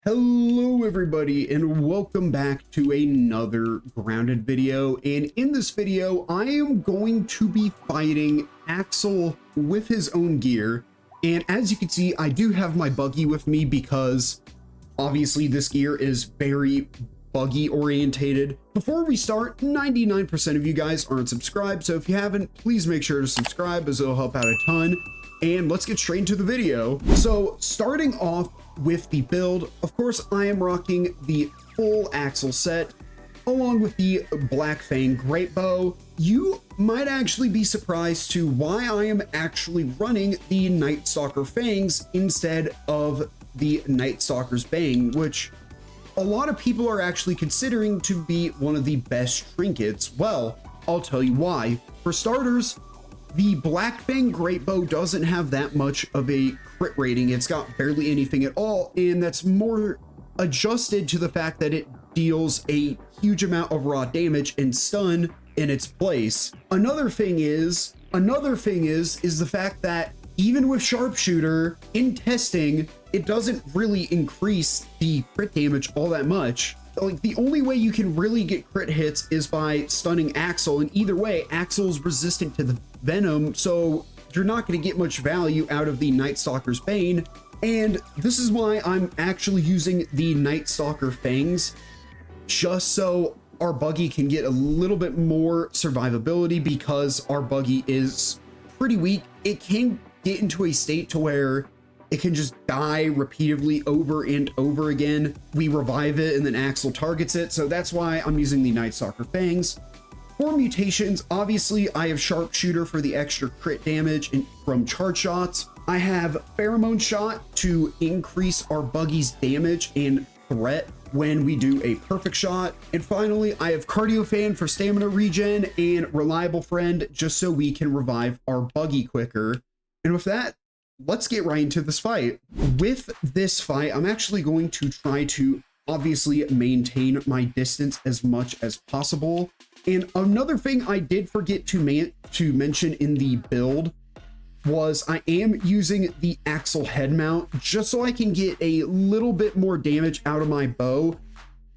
Hello everybody and welcome back to another grounded video, and in this video I am going to be fighting Axl with his own gear. And as you can see, I do have my buggy with me because obviously this gear is very buggy orientated. Before we start, 99% of you guys aren't subscribed, so if you haven't, please make sure to subscribe as it'll help out a ton. And let's get straight into the video. So starting off with the build, of course I am rocking the full Axl set along with the Black Fang Great Bow. You might actually be surprised to why I am actually running the Night Stalker Fangs instead of the Night Stalker's Bang, which a lot of people are actually considering to be one of the best trinkets. Well, I'll tell you why. For starters, the Black Fang Great Bow doesn't have that much of a crit rating. It's got barely anything at all, and that's more adjusted to the fact that it deals a huge amount of raw damage and stun in its place. Another thing is the fact that even with Sharpshooter in testing, it doesn't really increase the crit damage all that much. Like, the only way you can really get crit hits is by stunning Axl, and either way, Axl's resistant to the venom, so you're not going to get much value out of the Night Stalker's Bane. And this is why I'm actually using the Night Stalker Fangs, just so our buggy can get a little bit more survivability, because our buggy is pretty weak. It can get into a state to where it can just die repeatedly over and over again. We revive it and then Axl targets it, so that's why I'm using the Night Stalker Fangs. For mutations, obviously I have Sharpshooter for the extra crit damage from charge shots. I have Pheromone Shot to increase our buggy's damage and threat when we do a perfect shot. And finally, I have Cardio Fan for stamina regen and Reliable Friend just so we can revive our buggy quicker. And with that, let's get right into this fight. With this fight, I'm actually going to try to obviously maintain my distance as much as possible. And another thing I did forget to mention in the build was I am using the Axl head mount just so I can get a little bit more damage out of my bow,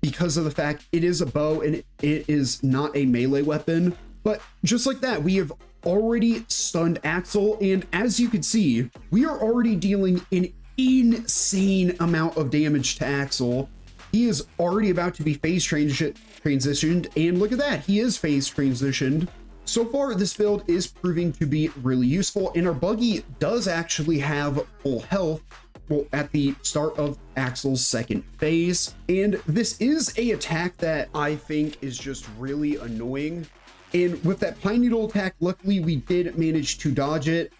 because of the fact it is a bow and it is not a melee weapon. But just like that, we have already stunned Axl, and as you can see, we are already dealing an insane amount of damage to Axl. He is already about to be phase transitioned, and look at that, he is phase transitioned. So far, this build is proving to be really useful, and our buggy does actually have full health, well, at the start of Axl's second phase. And this is a attack that I think is just really annoying. And with that Pine Needle attack, luckily we did manage to dodge it.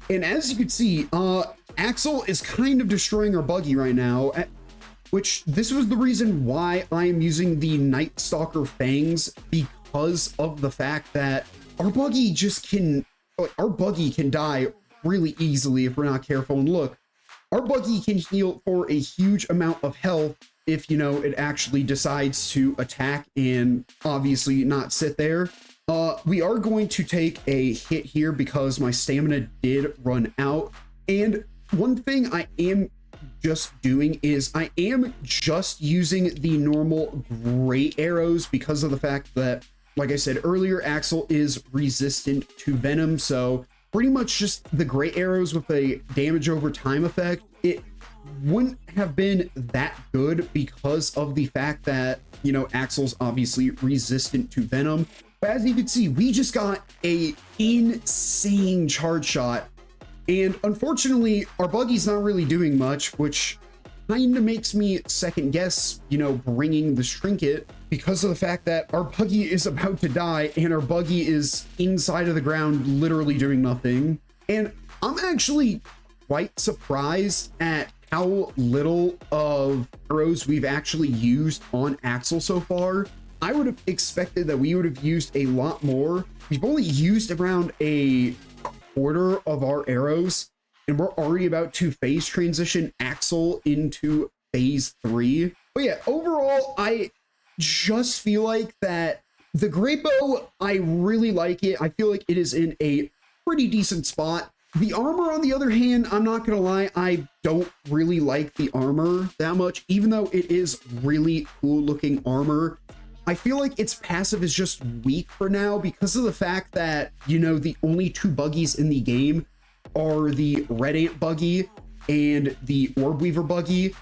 And as you can see, Axl is kind of destroying our buggy right now, which this was the reason why I am using the Night Stalker Fangs, because of the fact that our buggy can die really easily if we're not careful. And look, our buggy can heal for a huge amount of health if, you know, it actually decides to attack and obviously not sit there. We are going to take a hit here because my stamina did run out. And one thing I am just doing is I am just using the normal gray arrows because of the fact that, like I said earlier, Axl is resistant to venom. So pretty much just the gray arrows with a damage over time effect. It wouldn't have been that good because of the fact that, you know, Axl's obviously resistant to venom. But as you can see, we just got a insane charge shot. And unfortunately, our buggy's not really doing much, which kind of makes me second guess, you know, bringing this trinket, because of the fact that our buggy is about to die and our buggy is inside of the ground, literally doing nothing. And I'm actually quite surprised at how little of arrows we've actually used on Axl so far. I would have expected that we would have used a lot more. We've only used around a quarter of our arrows, and we're already about to phase transition Axl into phase 3. But yeah, overall, I just feel like that the Great Bow, I really like it. I feel like it is in a pretty decent spot. The armor, on the other hand, I'm not gonna lie, I don't really like the armor that much, even though it is really cool looking armor. I feel like its passive is just weak for now because of the fact that, you know, the only two buggies in the game are the Red Ant buggy and the Orb Weaver buggy.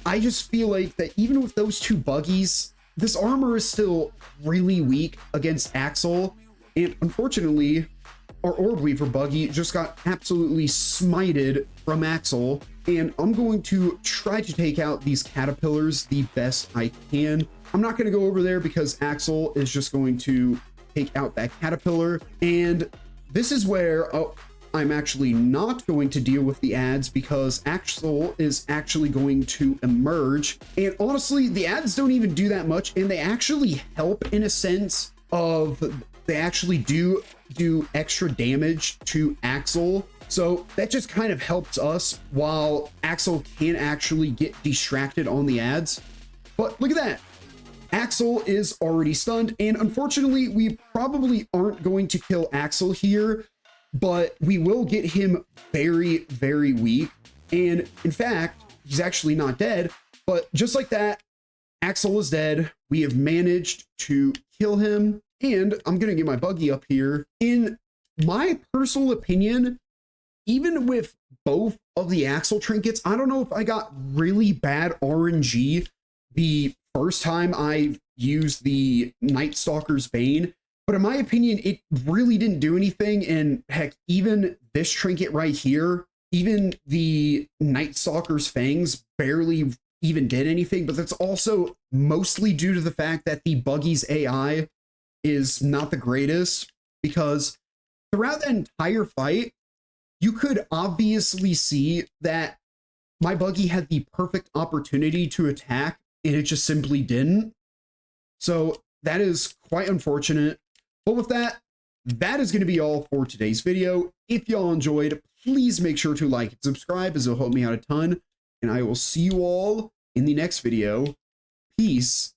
I just feel like that even with those two buggies, this armor is still really weak against Axl. And unfortunately, our Orb Weaver buggy just got absolutely smited from Axl. And I'm going to try to take out these caterpillars the best I can. I'm not going to go over there because Axl is just going to take out that caterpillar. And this is where I'm actually not going to deal with the ads because Axl is actually going to emerge. And honestly, the ads don't even do that much, and they actually help in a sense of they actually do extra damage to Axl. So that just kind of helps us while Axl can actually get distracted on the ads. But look at that. Axl is already stunned, and unfortunately, we probably aren't going to kill Axl here, but we will get him very, very weak. And in fact, he's actually not dead, but just like that, Axl is dead. We have managed to kill him, and I'm going to get my buggy up here. In my personal opinion, even with both of the Axl trinkets, I don't know if I got really bad RNG the first time I used the Night Stalker's Bane, but in my opinion, it really didn't do anything. And heck, even this trinket right here, even the Night Stalker's Fangs barely even did anything, but that's also mostly due to the fact that the buggy's AI is not the greatest, because throughout the entire fight, you could obviously see that my buggy had the perfect opportunity to attack, and it just simply didn't. So that is quite unfortunate. But with that, that is going to be all for today's video. If y'all enjoyed, please make sure to like and subscribe, as it'll help me out a ton. And I will see you all in the next video. Peace